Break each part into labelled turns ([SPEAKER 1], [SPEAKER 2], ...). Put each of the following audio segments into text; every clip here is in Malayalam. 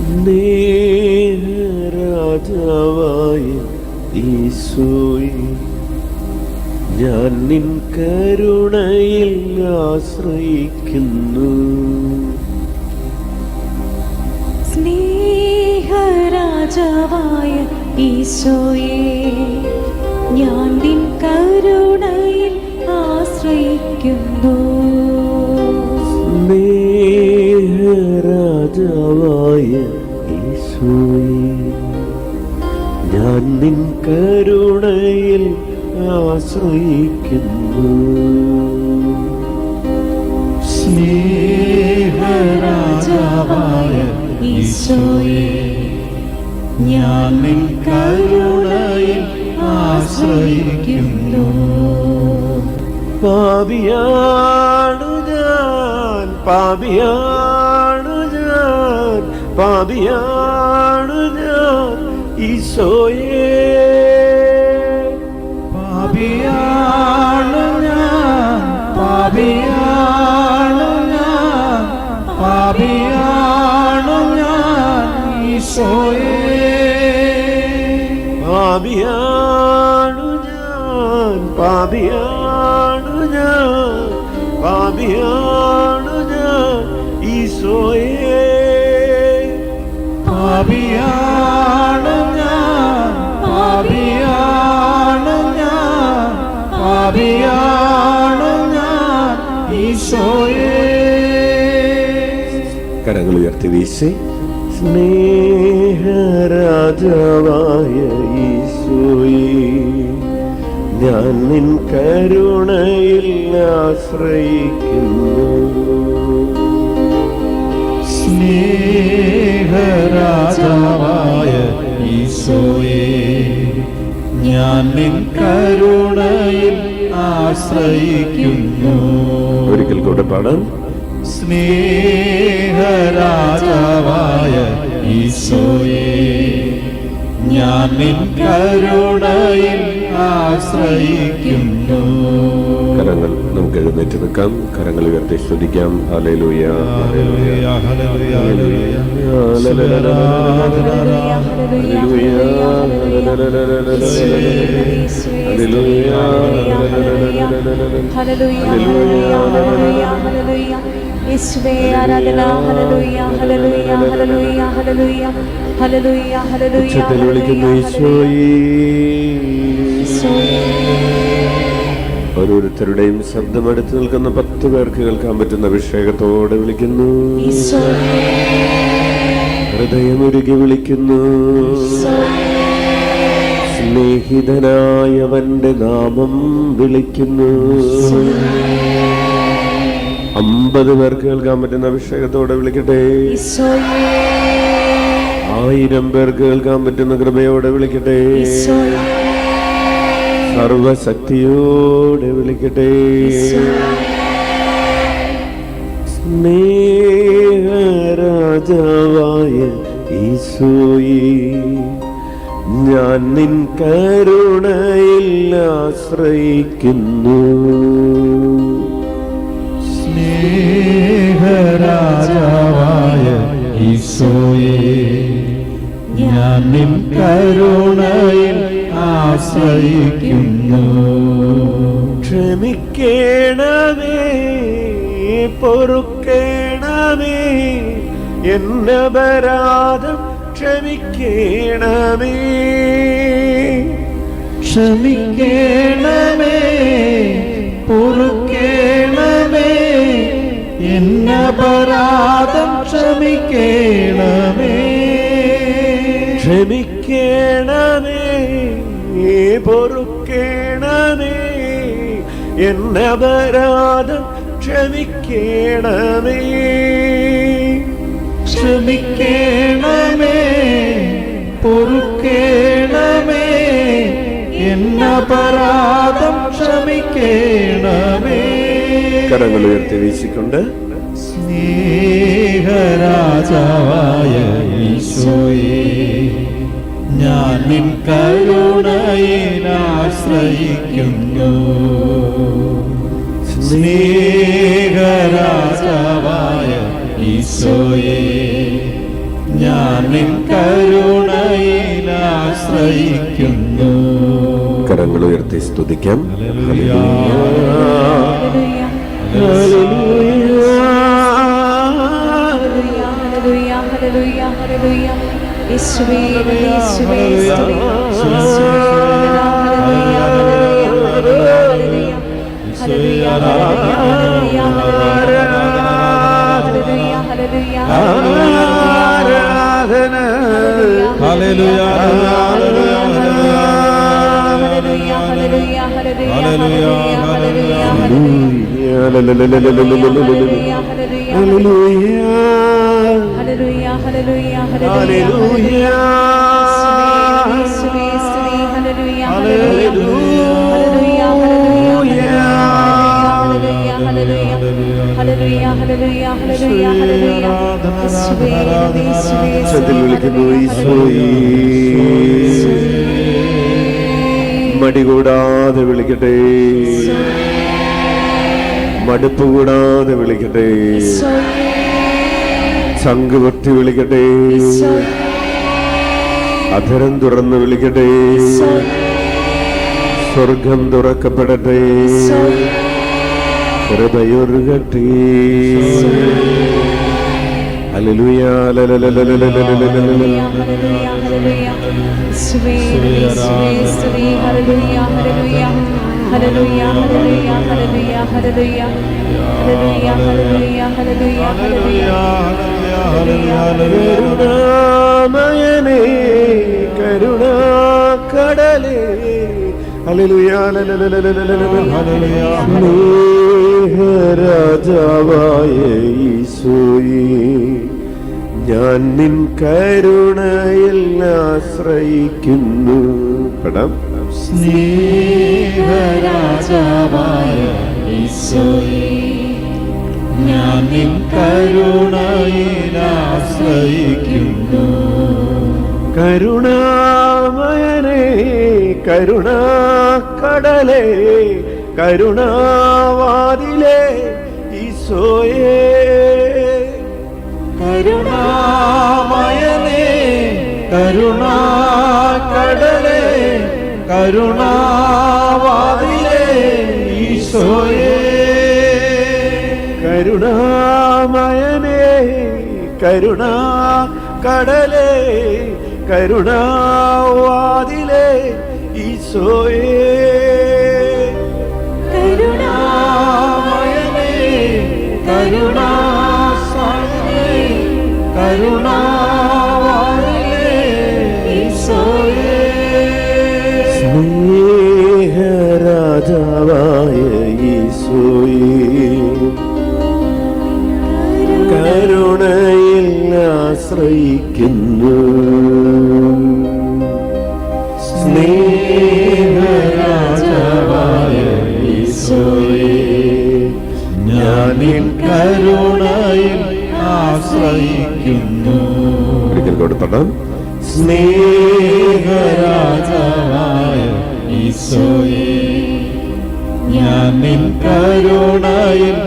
[SPEAKER 1] സ്നേഹരാജാവായ ഈശോയെ, ഞാൻ നിൻ കരുണയിൽ ആശ്രയിക്കുന്നു.
[SPEAKER 2] സ്നേഹരാജാവായ ഈശോയെ, ഞാൻ നിൻ കരുണയിൽ ആശ്രയിക്കുന്നു.
[SPEAKER 1] സ്നേഹരാജാവായ ഈശോയെ, ഞാൻ നിൻ കരുണയിൽ ആശ്രയിക്കുന്നു.
[SPEAKER 3] സ്നേഹരാജാവായ ഈശോയെ, ഞാൻ നിൻ കരുണയിൽ ആശ്രയിക്കുന്നു.
[SPEAKER 1] പാപിയാണു ഞാൻ, പാപിയാണു ഞാൻ, പാപിയാണു ഞാൻ ഈശോയെ.
[SPEAKER 3] പാപിയാണു ഞാൻ, പാപിയാണു ഞാൻ, പാപിയാണു ഞാൻ ഈശോയെ.
[SPEAKER 1] പാപിയാണു ഞാൻ, പാപിയാണു ഞാൻ, പാപിയാണു ഞാൻ ഈശോയെ.
[SPEAKER 3] പാപിയാണു ഞാൻ, പാപിയാണു ഞാൻ, പാപിയാണു ഞാൻ ഈശോയെ.
[SPEAKER 1] കരങ്ങൾ ഉയർത്തി വീശി. സ്നേഹരാജാവായ ഈശോയെ, ഞാൻ നിൻ കരുണയിൽ ആശ്രയിക്കുന്നു.
[SPEAKER 3] സ്നേഹരാജാവായ ഈശോയെ, ഞാൻ നിൻ കരുണയിൽ ആശ്രയിക്കുന്നു.
[SPEAKER 1] ഒരിക്കൽ കൂടെ പാടാം.
[SPEAKER 3] സ്നേഹരാജാവായ ഈശോയെ, ഞാൻ നിൻ കരുണയിൽ ആശ്രയിക്കുന്നു.
[SPEAKER 1] കരങ്ങൾ നമുക്ക് എഴുന്നേറ്റ് നിൽക്കാം. കരങ്ങൾ ഉയർത്തി സ്തുതിക്കാം. Hallelujah, hallelujah,
[SPEAKER 3] hallelujah, hallelujah.
[SPEAKER 2] യേശുവേ ആരാധന. Hallelujah, hallelujah, hallelujah, hallelujah, hallelujah, hallelujah.
[SPEAKER 1] ഉച്ചത്തിൽ വിളിക്കുന്നു ഈശോയേ. ഓരോരുത്തരുടെയും ശബ്ദം അടുത്ത് നിൽക്കുന്ന 10 പേർക്ക് കേൾക്കാൻ പറ്റുന്ന അഭിഷേകത്തോടെ വിളിക്കുന്നു. ഹൃദയമൊരുകി വിളിക്കുന്നു. സ്നേഹിതനായവന്റെ നാമം വിളിക്കുന്നു. 50 പേർക്ക് കേൾക്കാൻ പറ്റുന്ന അഭിഷേകത്തോടെ വിളിക്കട്ടെ. 1000 പേർക്ക് കേൾക്കാൻ പറ്റുന്ന കൃപയോടെ വിളിക്കട്ടെ. സർവശക്തിയോടെ വിളിക്കട്ടെ. സ്നേഹരാജാവായ ഈശോയെ, ഞാൻ നിൻ കരുണയിൽ ആശ്രയിക്കുന്നു.
[SPEAKER 3] സ്നേഹരാജാവായ ഈശോയെ, ഞാൻ നിൻ കരുണയിൽ ആശ്രയിക്കുന്നു.
[SPEAKER 1] ക്ഷമിക്കണമേ, പൊറുക്കണമേ, എന്നപരാധം ക്ഷമിക്കണമേ.
[SPEAKER 3] ക്ഷമിക്കണമേ, പൊറുക്കണമേ, എന്നപരാധം ക്ഷമിക്കണമേ.
[SPEAKER 1] ക്ഷമിക്കണമേ, പൊറുക്കണമേ, എന്നപരാധം ക്ഷമിക്കണമേ.
[SPEAKER 3] ക്ഷമിക്കണമേ, പൊറുക്കണമേ, എന്നപരാധം ക്ഷമിക്കണമേ.
[SPEAKER 1] കരങ്ങൾ ഉയർത്തി വീശിക്കൊണ്ട്.
[SPEAKER 3] സ്നേഹരാജാവായ ഈശോയെ, ഞാൻ നിൻ കരുണയിൽ ആശ്രയിക്കുന്നു. സ്നേഹരാജാവായ ഈശോയെ, ഞാൻ ഞാൻ നിൻ കരുണയിൽ ആശ്രയിക്കുന്നു.
[SPEAKER 1] കരങ്ങൾ ഉയർത്തി സ്തുതിക്കാം.
[SPEAKER 3] ഹല്ലേലൂയ.
[SPEAKER 1] മടി കൂടാതെ വിളിക്കട്ടെ, മടുപ്പ് കൂടാതെ വിളിക്കട്ടെ, ചങ്ക് പൊട്ടി വിളിക്കട്ടെ, അധരം തുറന്ന് വിളിക്കട്ടെ, സ്വർഗം തുറക്കപ്പെടട്ടെ, ഹൃദയൊരുകട്ടെ. ഹല്ലേലൂയ, കരുണാമയനേ കരുണാകടലേ, ഹല്ലേലൂയ, സ്നേഹരാജാവായ ഈശോയേ, ഞാൻ നിൻ കരുണയിൽ ആശ്രയിക്കുന്നു. പടാം.
[SPEAKER 3] സ്നേഹരാജാവായ ഈശോയേ, ഞാൻ നിൻ കരുണയിൽ ആശ്രയിക്കുന്നു.
[SPEAKER 1] കരുണാമയനേ കരുണാകടലേ, കരുണാവാതിലേ ഈശോയേ,
[SPEAKER 3] കരുണാമയനേ കരുണാകടലേ, കരുണാവാതിലേ ഈശോയേ,
[SPEAKER 1] കരുണാമയനേ കരുണാകടലേ, കരുണാവാതിലേ ഈശോയേ,
[SPEAKER 3] കരുണാമയനേ കരുണാസാഗരേ, കരുണാവാതിലേ ഈശോയേ,
[SPEAKER 1] സ്നേഹരാജാവായ ഈശോയേ, കരുണയിൽ ആശ്രയിക്കുന്നു.
[SPEAKER 3] സ്നേഹരാജാവായ ഈശോയേ, ഞാൻ നിൻ കരുണയിൽ ആശ്രയിക്കുന്നു.
[SPEAKER 1] ഒരിക്കൽ കൊടുത്തണം.
[SPEAKER 3] സ്നേഹരാജാവായ ഈശോയേ, ഞാൻ നിൻ കരുണയിൽ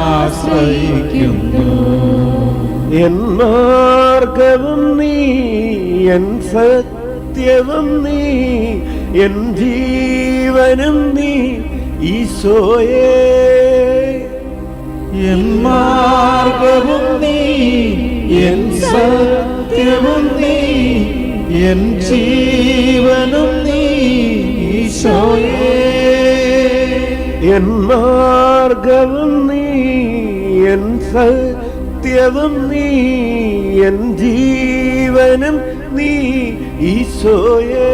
[SPEAKER 3] ആശ്രയിക്കുന്നു.
[SPEAKER 1] എൻ മാർഗവും നീ, എൻ സത്യവും നീ, എൻ ജീവനും നീ ഈശോയേ,
[SPEAKER 3] എൻ മാർഗവും നീ, എൻ സത്യവും നീ, എൻ ജീവനും നീ ഈശോയേ,
[SPEAKER 1] എൻ മാർഗവും നീ, എൻ സത്യവും നീ, എൻ ജീവനും നീ ഈശോയേ,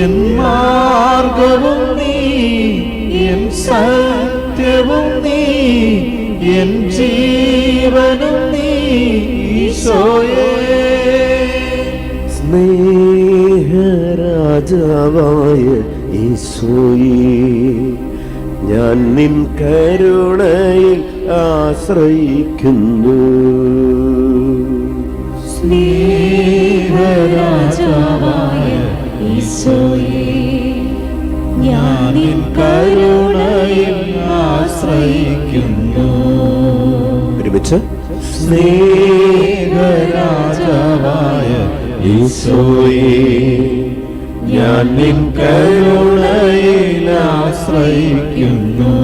[SPEAKER 3] എൻ മാർഗവും നീ, എൻ സത്യവും നീ, എൻ ജീവനും നീ ഈശോയേ,
[SPEAKER 1] സ്നേഹരാജാവായ ഈശോയേ, ഞാൻ നിൻ കരുണയിൽ ആശ്രയിക്കുന്നു.
[SPEAKER 2] സ്നേഹരാജാവായ ഈശോയേ, ഞാൻ നിൻ
[SPEAKER 3] കരുണയിൽ ആശ്രയിക്കുന്നു.
[SPEAKER 1] ഒരുമിച്ച്.
[SPEAKER 3] സ്നേഹരാജാവായ സ്നേഹരാജാവായ ഈശോയേ, ഞാൻ നിൻ കരുണയിൽ ആശ്രയിക്കുന്നു.